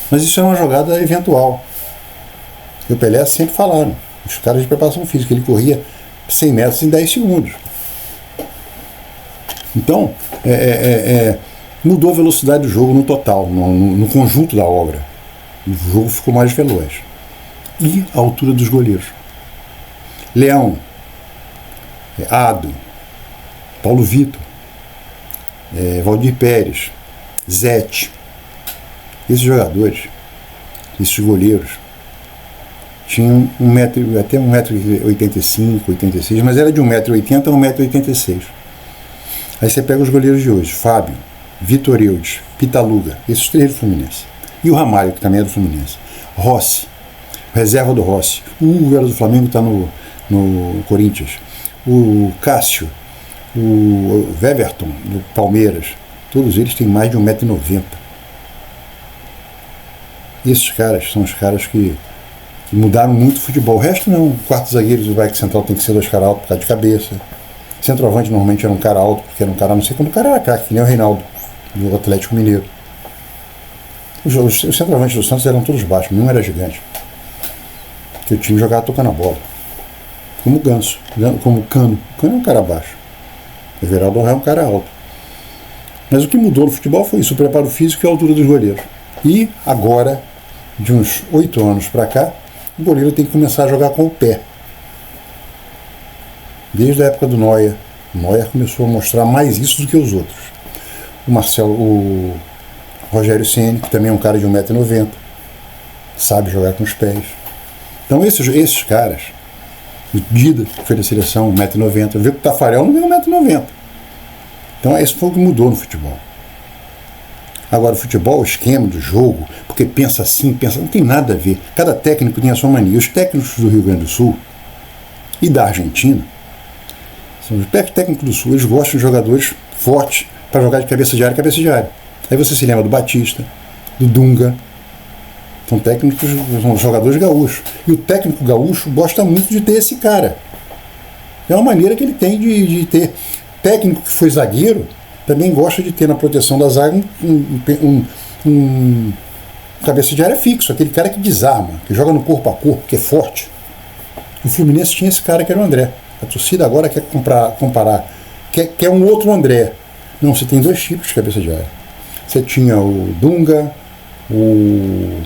Mas isso é uma jogada eventual. E o Pelé sempre falaram, os caras de preparação física, ele corria 100 metros em 10 segundos. Então, mudou a velocidade do jogo no total, no conjunto da obra. O jogo ficou mais veloz. E a altura dos goleiros. Leão, Ado, Paulo Vitor, Valdir Pérez, Zete. Esses jogadores, esses goleiros, tinham até 1,85m, 86m, mas era de 1,80m a 1,86m. Aí você pega os goleiros de hoje, Fábio, Vitor Eudes, Pitaluga, esses 3 do Fluminense. E o Ramalho, que também é do Fluminense. Rossi, reserva do Rossi. O Hugo era do Flamengo, está no Corinthians. O Cássio, o Weverton, do Palmeiras. Todos eles têm mais de 1,90m. Esses caras são os caras que mudaram muito o futebol. O resto não. O quarto zagueiro do back central tem que ser 2 caras altos por causa de cabeça. Centroavante normalmente era um cara alto, porque era um cara, não sei como, o cara era craque, que nem o Reinaldo, do Atlético Mineiro. Os centroavantes do Santos eram todos baixos, nenhum era gigante. Porque o time jogava tocando a bola. Como o Ganso, como o Cano. O Cano é um cara baixo. O Everaldo é um cara alto. Mas o que mudou no futebol foi isso, o preparo físico e a altura dos goleiros. E agora, de uns 8 anos para cá, o goleiro tem que começar a jogar com o pé. Desde a época do Neuer. O Neuer começou a mostrar mais isso do que os outros. O Rogério Ceni, que também é um cara de 1,90m, sabe jogar com os pés. Então esses caras, o Dida, que foi da seleção, 1,90m, vê que o Tafarel não vê 1,90m. Então esse foi o que mudou no futebol. Agora o futebol, o esquema do jogo, porque pensa assim, não tem nada a ver. Cada técnico tem a sua mania. Os técnicos do Rio Grande do Sul e da Argentina, são os técnicos do Sul, eles gostam de jogadores fortes, para jogar de cabeça de área. Aí você se lembra do Batista, do Dunga. São técnicos, são jogadores gaúchos. E o técnico gaúcho gosta muito de ter esse cara. É uma maneira que ele tem de ter. Técnico que foi zagueiro também gosta de ter na proteção da zaga um cabeça de área fixo, aquele cara que desarma, que joga no corpo a corpo, que é forte. O Fluminense tinha esse cara que era o André. A torcida agora quer comparar, quer um outro André. Não, você tem dois tipos de cabeça de área. Você tinha o Dunga, o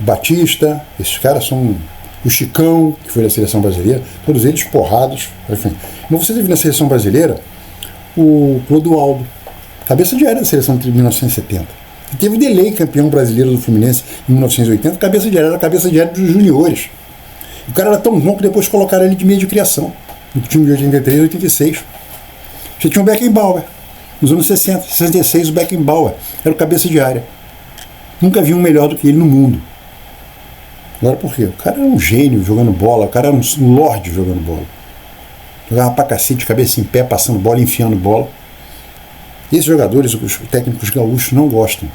Batista, esses caras são o Chicão, que foi da seleção brasileira, todos eles porrados. Enfim. Mas você teve na seleção brasileira o Clodoaldo, cabeça de área da seleção de 1970. E teve o Delay, campeão brasileiro do Fluminense em 1980, cabeça de área dos juniores. O cara era tão bom que depois colocaram ele de meia de criação, no time de 83 e 86. Você tinha o Beckenbauer, nos anos 60, 66, o Beckenbauer era o cabeça de área. Nunca vi um melhor do que ele no mundo. Agora por quê? O cara era um gênio jogando bola, o cara era um lorde jogando bola. Jogava pra cacete, cabeça em pé, passando bola, enfiando bola. E esses jogadores, os técnicos gaúchos, não gostam.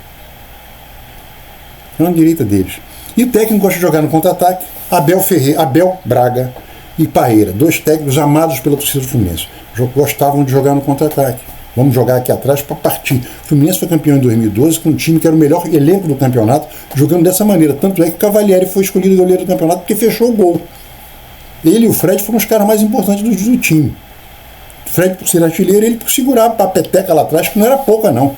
É uma direita deles. E o técnico gosta de jogar no contra-ataque. Abel Braga e Parreira, dois técnicos amados pela torcida do Fluminense. Gostavam de jogar no contra-ataque. Vamos jogar aqui atrás para partir. O Fluminense foi campeão em 2012 com um time que era o melhor elenco do campeonato, jogando dessa maneira. Tanto é que o Cavalieri foi escolhido goleiro do campeonato porque fechou o gol. Ele e o Fred foram os caras mais importantes do time. O Fred por ser artilheiro, ele por segurar a peteca lá atrás, que não era pouca não.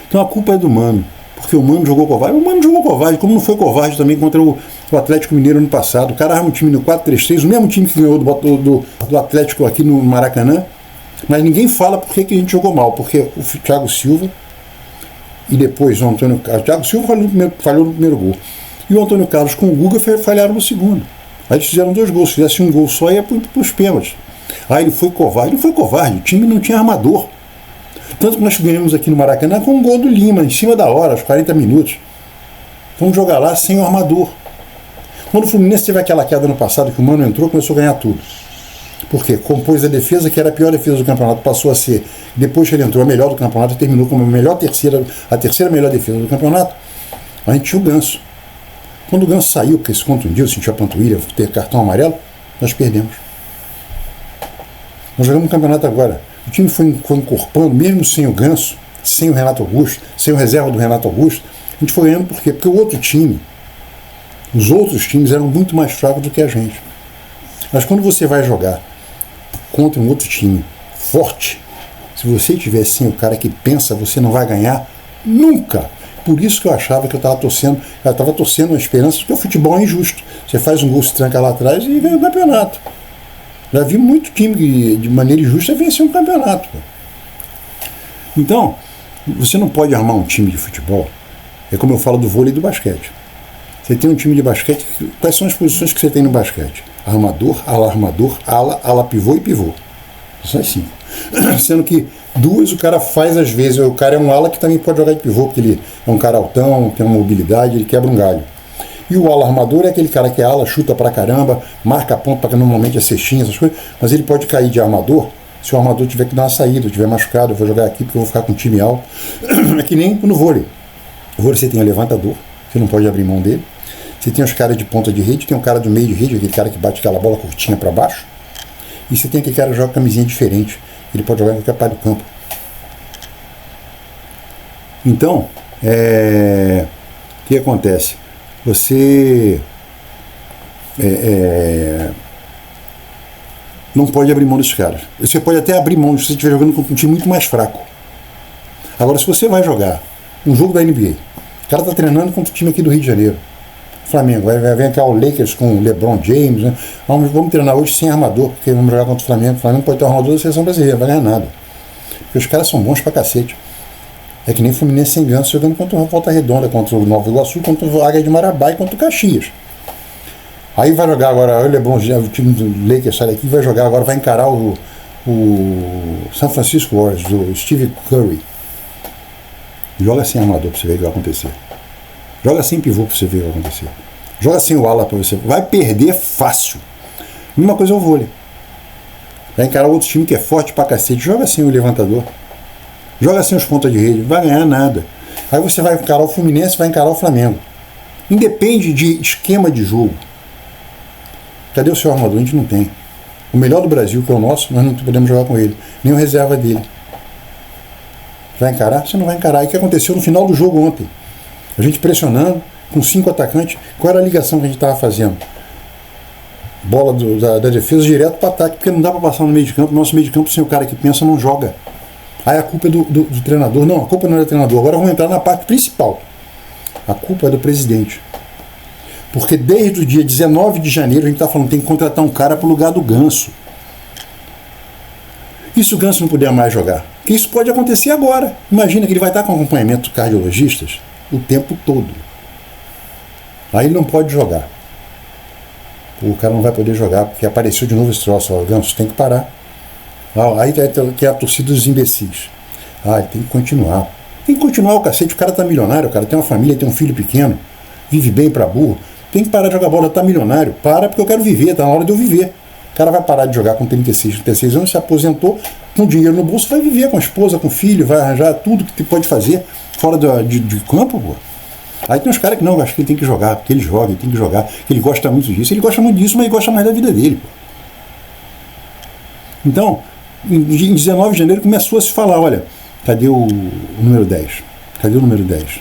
Então a culpa é do Mano. Porque o Mano jogou covarde. O Mano jogou covarde, como não foi covarde também contra o Atlético Mineiro ano passado. O cara arma um time no 4-3-3, o mesmo time que ganhou do Atlético aqui no Maracanã. Mas ninguém fala por que a gente jogou mal. Porque o Thiago Silva e depois o Antônio Carlos. O Thiago Silva falhou no primeiro gol. E o Antônio Carlos com o Guga falharam no segundo. Aí eles fizeram 2 gols. Se fizesse um gol só, ia para os pênaltis. Aí ele foi covarde. Ele foi covarde. O time não tinha armador. Tanto que nós ganhamos aqui no Maracanã com um gol do Lima, em cima da hora, aos 40 minutos. Vamos jogar lá sem o armador. Quando o Fluminense teve aquela queda no passado, que o Mano entrou, começou a ganhar tudo. Por quê? Compôs a defesa, que era a pior defesa do campeonato, passou a ser, depois que ele entrou, a melhor do campeonato, e terminou como a terceira melhor defesa do campeonato. A gente tinha o Ganso. Quando o Ganso saiu, porque se contundiu, sentiu a panturrilha, ter cartão amarelo, nós perdemos. Nós jogamos um campeonato agora. O time foi encorpando, mesmo sem o Ganso, sem o Renato Augusto, sem o reserva do Renato Augusto. A gente foi ganhando por quê? Porque o outro time, os outros times eram muito mais fracos do que a gente. Mas quando você vai jogar contra um outro time forte, se você tiver sem o cara que pensa, você não vai ganhar nunca. Por isso que eu achava que eu estava torcendo a esperança, porque o futebol é injusto. Você faz um gol, se tranca lá atrás e ganha o campeonato. Já vi muito time que, de maneira injusta, vencer um campeonato. Então, você não pode armar um time de futebol. É como eu falo do vôlei e do basquete. Você tem um time de basquete, quais são as posições que você tem no basquete? Armador, ala pivô e pivô. São as 5. Sendo que 2 o cara faz às vezes, o cara é um ala que também pode jogar de pivô, porque ele é um cara altão, tem uma mobilidade, ele quebra um galho. E o ala armador é aquele cara que é ala, chuta pra caramba, marca a ponta, que normalmente é cestinha, essas coisas, mas ele pode cair de armador se o armador tiver que dar uma saída, tiver machucado, eu vou jogar aqui porque eu vou ficar com um time alto. É que nem no vôlei. No vôlei você tem o levantador, você não pode abrir mão dele. Você tem os caras de ponta de rede, tem um cara do meio de rede, aquele cara que bate aquela bola curtinha para baixo. E você tem aquele cara que joga camisinha diferente. Ele pode jogar em qualquer parte do campo. Então, o que acontece? Você não pode abrir mão desses caras. Você pode até abrir mão se você estiver jogando com um time muito mais fraco. Agora, se você vai jogar um jogo da NBA, o cara está treinando contra o time aqui do Rio de Janeiro, Flamengo, vem cá o Lakers com o LeBron James, né? Vamos treinar hoje sem armador, porque vamos jogar contra o Flamengo. O Flamengo pode ter o armador da seleção brasileira, não vai ganhar nada. Porque os caras são bons pra cacete. É que nem Fluminense sem Ganso jogando contra o Volta Redonda, contra o Nova Iguaçu, contra o Águia de Marabá e contra o Caxias. Aí vai jogar agora, o LeBron, o time do Lakers sai daqui, vai jogar agora, vai encarar o San Francisco Warriors, do Steve Curry. Joga sem armador pra você ver o que vai acontecer. Joga sem pivô pra você ver o que vai acontecer. Joga sem o ala pra você. Vai perder fácil. Mesma coisa é o vôlei. Vai encarar outro time que é forte pra cacete. Joga sem o levantador. Joga sem os pontas de rede, não vai ganhar nada. Aí você vai encarar o Fluminense, vai encarar o Flamengo. Independe de esquema de jogo. Cadê o seu armador? A gente não tem. O melhor do Brasil, que é o nosso, nós não podemos jogar com ele. Nem o reserva dele. Vai encarar? Você não vai encarar. E o que aconteceu no final do jogo ontem? A gente pressionando, com 5 atacantes. Qual era a ligação que a gente estava fazendo? Bola da defesa direto para ataque, porque não dá para passar no meio de campo. Nosso meio de campo, sem o cara que pensa, não joga. Aí a culpa é do treinador. Não, a culpa não é do treinador. Agora vamos entrar na parte principal. A culpa é do presidente. Porque desde o dia 19 de janeiro a gente está falando que tem que contratar um cara para o lugar do Ganso. E se o Ganso não puder mais jogar? Porque isso pode acontecer agora. Imagina que ele vai estar com acompanhamento de cardiologistas o tempo todo. Aí ele não pode jogar. O cara não vai poder jogar porque apareceu de novo esse troço. O Ganso tem que parar. Aí que é a torcida dos imbecis. Ele tem que continuar. Tem que continuar o cacete. O cara tá milionário, o cara tem uma família, tem um filho pequeno, vive bem pra burro. Tem que parar de jogar bola, tá milionário. Para porque eu quero viver, tá na hora de eu viver. O cara vai parar de jogar com 36 anos, se aposentou, com dinheiro no bolso, vai viver com a esposa, com o filho, vai arranjar tudo que pode fazer fora de campo, pô. Aí tem uns caras que não, acho que ele tem que jogar, porque ele joga, ele tem que jogar, que ele gosta muito disso. Ele gosta muito disso, mas ele gosta mais da vida dele, pô. Então, em 19 de janeiro começou a se falar, olha, cadê o número 10? Cadê o número 10?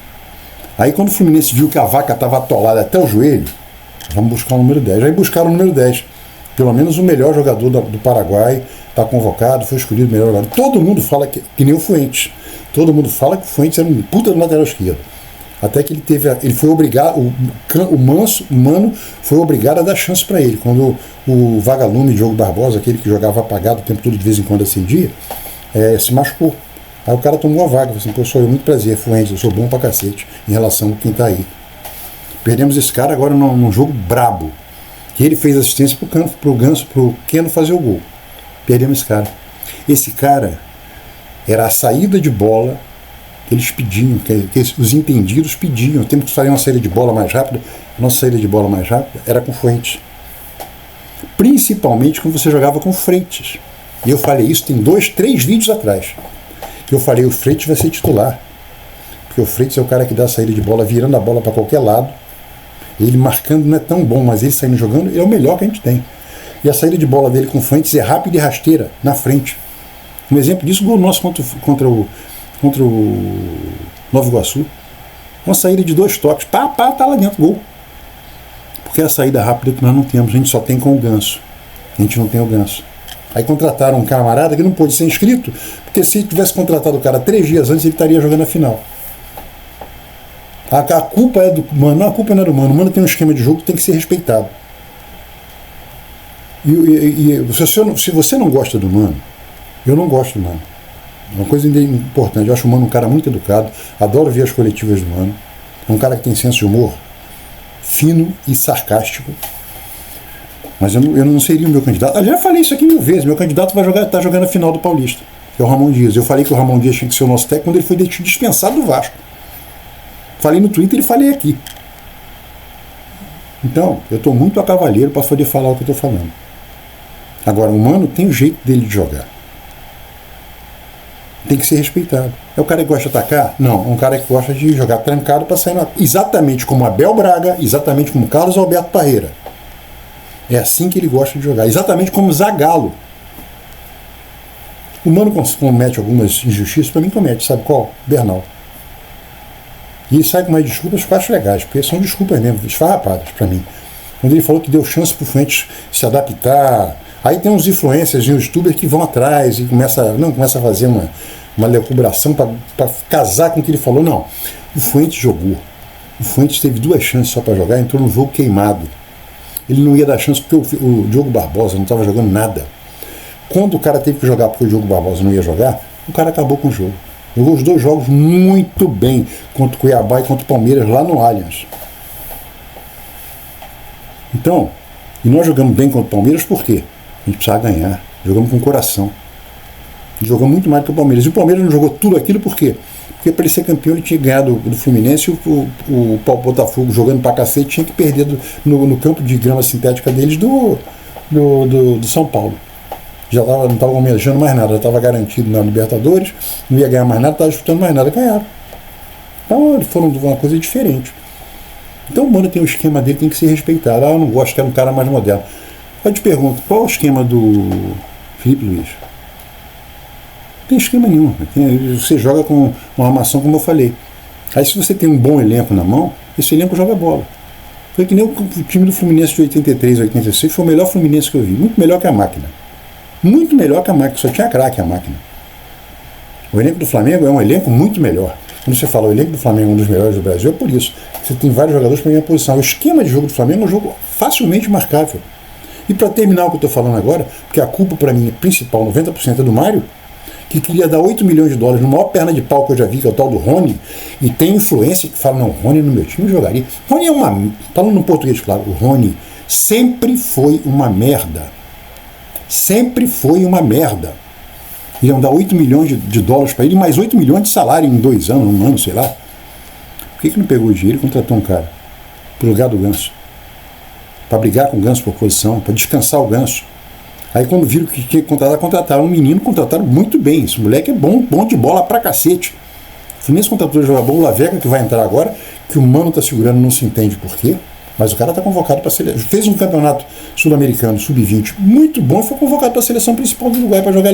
Aí quando o Fluminense viu que a vaca estava atolada até o joelho, vamos buscar o número 10. Aí buscaram o número 10. Pelo menos o melhor jogador do Paraguai está convocado, foi escolhido o melhor jogador. Todo mundo fala que nem o Fuentes. Todo mundo fala que o Fuentes era um puta do lateral esquerdo. Até que ele foi obrigado, o Mano foi obrigado a dar chance para ele. Quando o vagalume Diogo Barbosa, aquele que jogava apagado o tempo todo, de vez em quando acendia, se machucou. Aí o cara tomou a vaga, falou assim, pô, sou eu, muito prazer, Fuentes, eu sou bom pra cacete em relação a quem tá aí. Perdemos esse cara agora num jogo brabo, que ele fez assistência pro Keno fazer o gol. Perdemos esse cara. Esse cara era a saída de bola que eles pediam, que os entendidos pediam. Temos que fazer uma saída de bola mais rápida. A nossa saída de bola mais rápida era com Fuentes. Principalmente quando você jogava com Freitas. E eu falei isso tem 2, 3 vídeos atrás. Que eu falei, o Freitas vai ser titular. Porque o Freitas é o cara que dá a saída de bola, virando a bola para qualquer lado. Ele marcando não é tão bom, mas ele saindo jogando, ele é o melhor que a gente tem. E a saída de bola dele com o Fuentes é rápida e rasteira, na frente. Um exemplo disso, o gol nosso contra o Nova Iguaçu. Uma saída de 2 toques. Tá lá dentro, gol. Porque é a saída rápida que nós não temos. A gente só tem com o Ganso. A gente não tem o Ganso. Aí contrataram um camarada que não pôde ser inscrito, porque se tivesse contratado o cara 3 dias antes, ele estaria jogando a final. A culpa é do Mano. Não, a culpa não é do Mano. O Mano tem um esquema de jogo que tem que ser respeitado. Se você não gosta do Mano, eu não gosto do Mano. Uma coisa importante, eu acho o Mano um cara muito educado, adoro ver as coletivas do Mano. É um cara que tem senso de humor fino e sarcástico. Mas eu não seria o meu candidato. Eu já falei isso aqui 1000 vezes. Meu candidato tá jogando a final do Paulista, que é o Ramon Dias. Eu falei que o Ramon Dias tinha que ser o nosso técnico quando ele foi dispensado do Vasco. Falei no Twitter e falei aqui. Então, eu estou muito a cavaleiro para poder falar o que eu estou falando. Agora, o Mano tem o jeito dele de jogar. Tem que ser respeitado. É o cara que gosta de atacar? Não, é um cara que gosta de jogar trancado para sair exatamente como Abel Braga, exatamente como Carlos Alberto Parreira. É assim que ele gosta de jogar. Exatamente como Zagallo. O Mano comete algumas injustiças, para mim comete, sabe qual? Bernal. E ele sai com mais desculpas que eu acho legais, porque são desculpas mesmo, esfarrapadas para mim. Quando ele falou que deu chance pro Fuentes se adaptar. Aí tem uns influencers e uns youtubers que vão atrás e começa a fazer uma lecubração para casar com o que ele falou. Não. O Fuentes jogou. O Fuentes teve 2 chances só para jogar, entrou no jogo queimado. Ele não ia dar chance porque o Diogo Barbosa não estava jogando nada. Quando o cara teve que jogar porque o Diogo Barbosa não ia jogar, o cara acabou com o jogo. Jogou os 2 jogos muito bem, contra o Cuiabá e contra o Palmeiras, lá no Allianz. Então, e nós jogamos bem contra o Palmeiras por quê? A gente precisava ganhar. Jogamos com coração. Jogamos muito mais que o Palmeiras. E o Palmeiras não jogou tudo aquilo por quê? Porque para ele ser campeão ele tinha ganhado do Fluminense e o Botafogo jogando pra cacete tinha que perder no campo de grama sintética deles do São Paulo. Já não estava almejando mais nada, já estava garantido na Libertadores, não ia ganhar mais nada, estava disputando mais nada, ganharam. Então eles foram uma coisa diferente. Então o Mano tem um esquema dele, tem que ser respeitado. Eu não gosto, quero um cara mais moderno. Eu te pergunto, qual é o esquema do Felipe Luiz? Não tem esquema nenhum. Você joga com uma armação, como eu falei. Aí se você tem um bom elenco na mão, esse elenco joga bola. Foi que nem o time do Fluminense de 83, 86, foi o melhor Fluminense que eu vi. Muito melhor que a máquina. Muito melhor que a máquina, só tinha craque a máquina. O elenco do Flamengo é um elenco muito melhor. Quando você fala o elenco do Flamengo é um dos melhores do Brasil, é por isso. Você tem vários jogadores para a minha posição. O esquema de jogo do Flamengo é um jogo facilmente marcável. E para terminar o que eu estou falando agora, porque a culpa para mim principal, 90% é do Mário, que queria dar 8 milhões de dólares no maior perna de pau que eu já vi, que é o tal do Rony, e tem influência que fala, não, Rony no meu time jogaria. Rony é uma, falando no português claro, o Rony sempre foi uma merda. Sempre foi uma merda. Iam dar 8 milhões de dólares para ele, mais 8 milhões de salário em 2 anos, 1 ano, sei lá. Por que não pegou o dinheiro e contratou um cara? Pro lugar do Ganso. Para brigar com o Ganso por posição, para descansar o Ganso. Aí quando viram que tinha que contratar, contrataram um menino, contrataram muito bem. Esse moleque é bom de bola pra cacete. O Fluminense contratou o jogador, o Lavega, que vai entrar agora, que o Mano tá segurando, não se entende por quê. Mas o cara está convocado para a seleção. Fez um campeonato sul-americano, sub-20, muito bom, e foi convocado para a seleção principal do Uruguai para jogar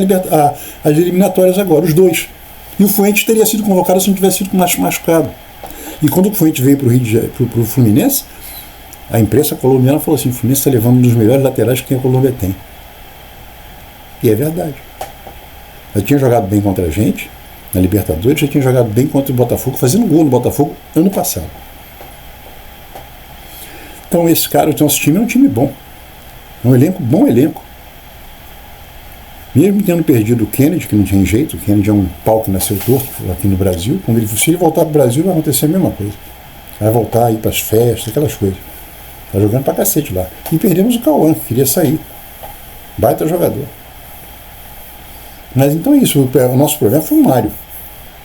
as eliminatórias agora, os dois. E o Fuentes teria sido convocado se não tivesse sido machucado. E quando o Fuentes veio para o Fluminense, a imprensa colombiana falou assim: o Fluminense está levando um dos melhores laterais que a Colômbia tem. E é verdade. Já tinha jogado bem contra a gente, na Libertadores, já tinha jogado bem contra o Botafogo, fazendo gol no Botafogo ano passado. Então esse cara, o nosso time é um time bom. É um elenco, bom elenco. Mesmo tendo perdido o Kennedy, que não tinha jeito, o Kennedy é um pau que nasceu torto aqui no Brasil, se ele voltar para o Brasil vai acontecer a mesma coisa. Vai voltar a ir para as festas, aquelas coisas. Tá jogando pra cacete lá. E perdemos o Cauã, que queria sair. Baita jogador. Mas então é isso, o nosso problema foi o Mário.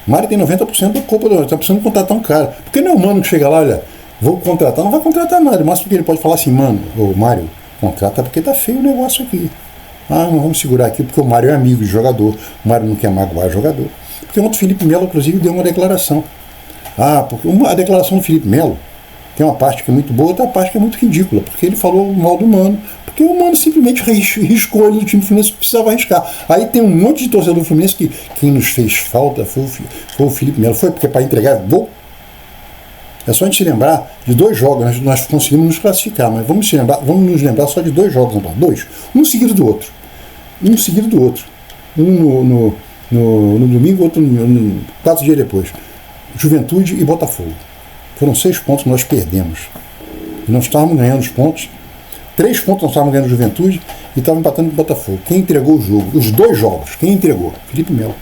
O Mário tem 90% da culpa, está precisando contratar um cara. Porque não é o Mano que chega lá, olha, vou contratar, não vai contratar nada, mas porque ele pode falar assim, mano, ô Mário, contrata porque tá feio o negócio aqui. Ah, não vamos segurar aqui porque o Mário é amigo de jogador, o Mário não quer magoar jogador. Porque ontem o Felipe Melo, inclusive, deu uma declaração. Ah, porque a declaração do Felipe Melo tem uma parte que é muito boa, outra parte que é muito ridícula, porque ele falou mal do Mano, porque o Mano simplesmente riscou ele do time do Fluminense que precisava arriscar. Aí tem um monte de torcedor do Fluminense que quem nos fez falta foi o Felipe Melo. Foi porque para entregar gol. É só a gente se lembrar de 2 jogos, nós conseguimos nos classificar, mas vamos nos lembrar só de 2 jogos, não, 2, um seguido do outro. Um seguido do outro. Um no domingo, outro 4 dias depois. Juventude e Botafogo. Foram 6 pontos que nós perdemos. E nós estávamos ganhando os pontos. 3 pontos nós estávamos ganhando Juventude e estávamos empatando com o Botafogo. Quem entregou o jogo? Os 2 jogos. Quem entregou? Felipe Melo.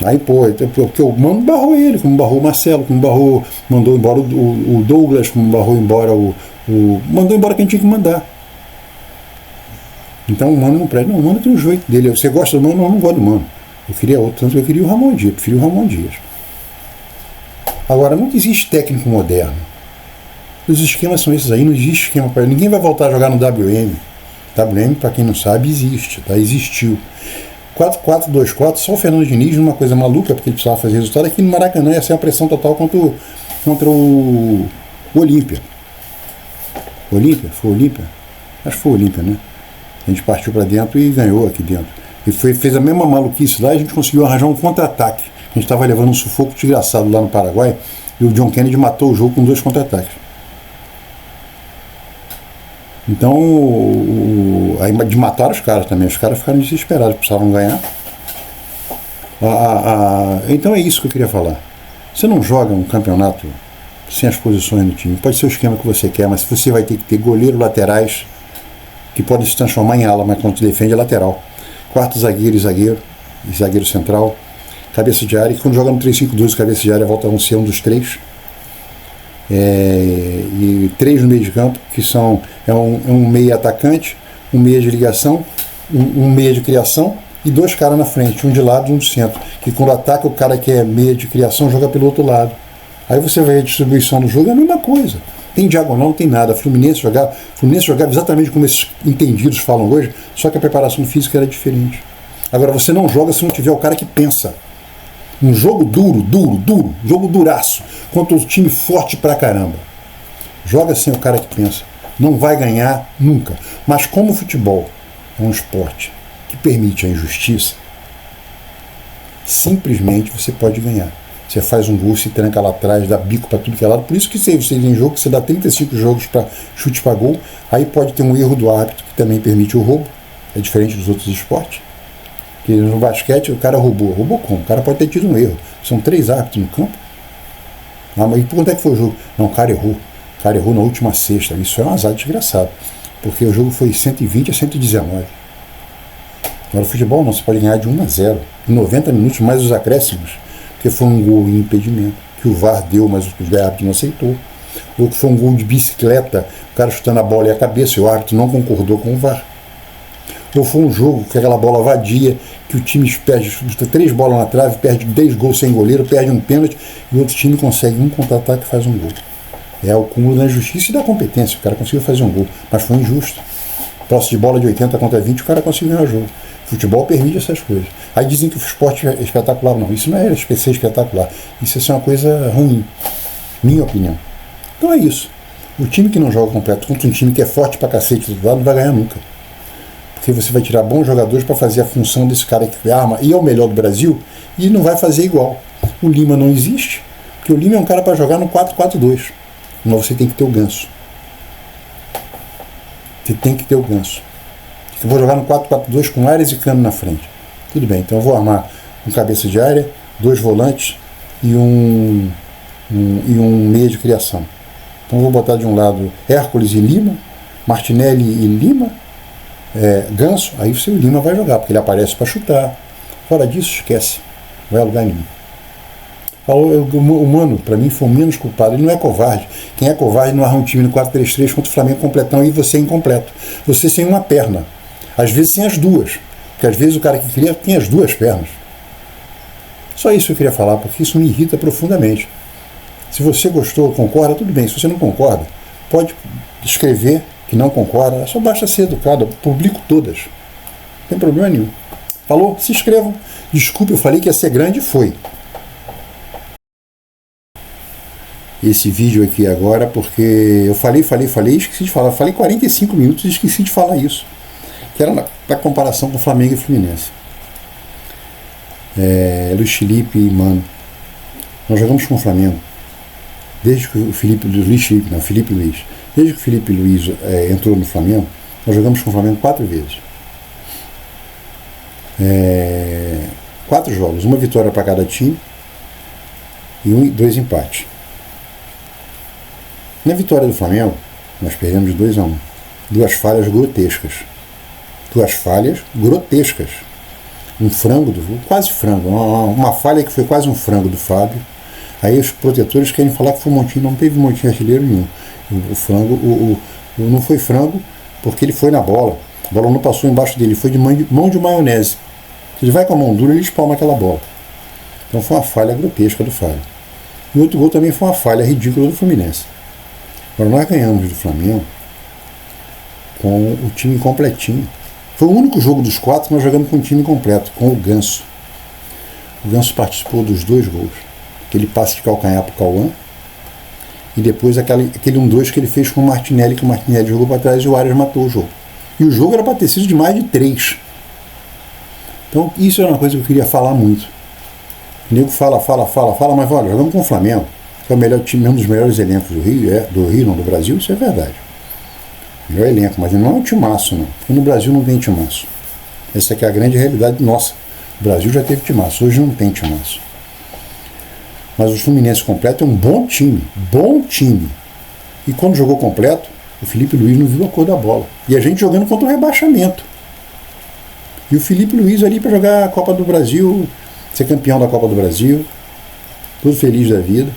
Aí, porque o Mano barrou ele, como barrou o Marcelo, como mandou embora o Douglas, como barrou embora mandou embora quem tinha que mandar. Então o Mano não presta. Não, o Mano tem um jeito dele. Você gosta do Mano? Não, eu não gosto do Mano. Eu queria outro, tanto que eu queria o Ramon Dias, preferi o Ramon Dias. Agora, não existe técnico moderno. Os esquemas são esses aí, não existe esquema para ele. Ninguém vai voltar a jogar no WM. WM, para quem não sabe, existe, tá? Existiu. 4-4-2-4, só o Fernando Diniz, numa coisa maluca, porque ele precisava fazer resultado, aqui no Maracanã ia ser a pressão total contra o Olímpia. Olímpia? Foi o Olímpia? Acho que foi o Olímpia, né? A gente partiu para dentro e ganhou aqui dentro. E fez a mesma maluquice lá e a gente conseguiu arranjar um contra-ataque. A gente estava levando um sufoco desgraçado lá no Paraguai e o John Kennedy matou o jogo com 2 contra-ataques. Então, aí mataram os caras também. Os caras ficaram desesperados, precisavam ganhar. Então é isso que eu queria falar. Você não joga um campeonato sem as posições do time. Pode ser o esquema que você quer, mas você vai ter que ter goleiro, laterais, que podem se transformar em ala, mas quando se defende é lateral. Quarto zagueiro e zagueiro central, cabeça de área, e quando joga no 3-5-2, cabeça de área volta a ser um dos 3. E 3 no meio de campo, que é um meia atacante, um meia de ligação, um meia de criação e 2 caras na frente, um de lado e um de centro, que quando ataca o cara que é meia de criação joga pelo outro lado. Aí você vê a distribuição do jogo, é a mesma coisa. Tem diagonal, não tem nada. Fluminense jogava exatamente como esses entendidos falam hoje, só que a preparação física era diferente. Agora, você não joga se não tiver o cara que pensa. Um jogo duro, jogo duraço, contra um time forte pra caramba. Joga sem o cara que pensa. Não vai ganhar nunca. Mas como o futebol é um esporte que permite a injustiça, simplesmente você pode ganhar. Você faz um gol, se tranca lá atrás, dá bico para tudo que é lado. Por isso que você tem jogo que você dá 35 jogos para chute para gol, aí pode ter um erro do árbitro que também permite o roubo. É diferente dos outros esportes. Porque no basquete o cara roubou. Roubou como? O cara pode ter tido um erro. São 3 árbitros no campo. Ah, mas por quanto é que foi o jogo? Não, o cara errou. O cara errou na última sexta. Isso é um azar desgraçado. Porque o jogo foi 120 a 119. Agora o futebol não, você pode ganhar de 1-0. Em 90 minutos mais os acréscimos. Porque foi um gol em impedimento, que o VAR deu, mas o árbitro não aceitou. Ou que foi um gol de bicicleta, o cara chutando a bola e a cabeça, e o árbitro não concordou com o VAR. Ou foi um jogo com aquela bola vadia, que o time perde 3 bolas na trave, perde 10 gols sem goleiro, perde um pênalti, e o outro time consegue um contra-ataque e faz um gol. É o cúmulo da injustiça e da competência. O cara conseguiu fazer um gol, mas foi injusto. Posse de bola de 80 contra 20, o cara conseguiu ganhar o jogo. Futebol permite essas coisas. Aí dizem que o esporte é espetacular. Não, isso não é ser espetacular. Isso é uma coisa ruim. Minha opinião. Então é isso. O time que não joga completo contra um time que é forte pra cacete do outro lado não vai ganhar nunca. Porque você vai tirar bons jogadores para fazer a função desse cara que arma e é o melhor do Brasil e não vai fazer igual. O Lima não existe, porque o Lima é um cara para jogar no 4-4-2. Mas você tem que ter o Ganso. Você tem que ter o Ganso. Eu vou jogar no 4-4-2 com Aires e Cano na frente. Tudo bem, então eu vou armar um cabeça de área, 2 volantes e um meia de criação. Então eu vou botar de um lado Hércules e Lima, Martinelli e Lima, Ganso, aí o Lima vai jogar, porque ele aparece para chutar. Fora disso, esquece. Não vai a lugar nenhum. O Mano, para mim, foi o menos culpado. Ele não é covarde. Quem é covarde não arruma um time no 4-3-3 contra o Flamengo completão e você é incompleto. Você sem uma perna. Às vezes sem as duas. Porque às vezes o cara que cria tem as 2 pernas. Só isso que eu queria falar, porque isso me irrita profundamente. Se você gostou, concorda, tudo bem. Se você não concorda, pode escrever que não concorda. Só basta ser educado. Eu publico todas. Não tem problema nenhum. Falou? Se inscrevam. Desculpe, eu falei que ia ser grande e foi. Esse vídeo aqui agora, porque eu falei, esqueci de falar. Falei 45 minutos e esqueci de falar isso. Que era na comparação com Flamengo e Fluminense. Luiz Felipe e Mano. Nós jogamos com o Flamengo. Desde que o Felipe Luiz. Desde que o Felipe Luiz entrou no Flamengo, nós jogamos com o Flamengo 4 vezes. 4 jogos, 1 vitória para cada time e 2 empates. Na vitória do Flamengo, nós perdemos de 2-1. 2 falhas grotescas. Um frango, quase frango, uma falha que foi quase um frango do Fábio. Aí os protetores querem falar que foi Montinho, não teve Montinho artilheiro nenhum. O frango, não foi frango porque ele foi na bola. A bola não passou embaixo dele, foi de mão de maionese. Se ele vai com a mão dura, ele espalma aquela bola. Então foi uma falha grotesca do Fábio. E o outro gol também foi uma falha ridícula do Fluminense. Agora nós ganhamos do Flamengo com o time completinho. Foi o único jogo dos 4 que nós jogamos com o time completo, com o Ganso. O Ganso participou dos 2 gols. Aquele passe de calcanhar para o Cauã. E depois aquele 1-2 que ele fez com o Martinelli, que o Martinelli jogou para trás e o Arias matou o jogo. E o jogo era para ter sido de mais de 3. Então isso era uma coisa que eu queria falar muito. O nego fala, mas olha, jogamos com o Flamengo, que é o melhor time, um dos melhores elencos do Rio, não do Brasil, isso é verdade. Melhor elenco, mas não é um timaço, não. Porque no Brasil não tem timaço. Essa aqui é a grande realidade nossa. O Brasil já teve timaço, hoje não tem timaço. Mas o Fluminense completo é um bom time. E quando jogou completo, o Felipe Luiz não viu a cor da bola. E a gente jogando contra o rebaixamento. E o Felipe Luiz ali para jogar a Copa do Brasil, ser campeão da Copa do Brasil, todo feliz da vida.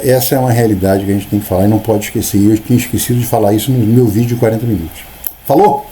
Essa é uma realidade que a gente tem que falar e não pode esquecer. E eu tinha esquecido de falar isso no meu vídeo de 40 minutos. Falou?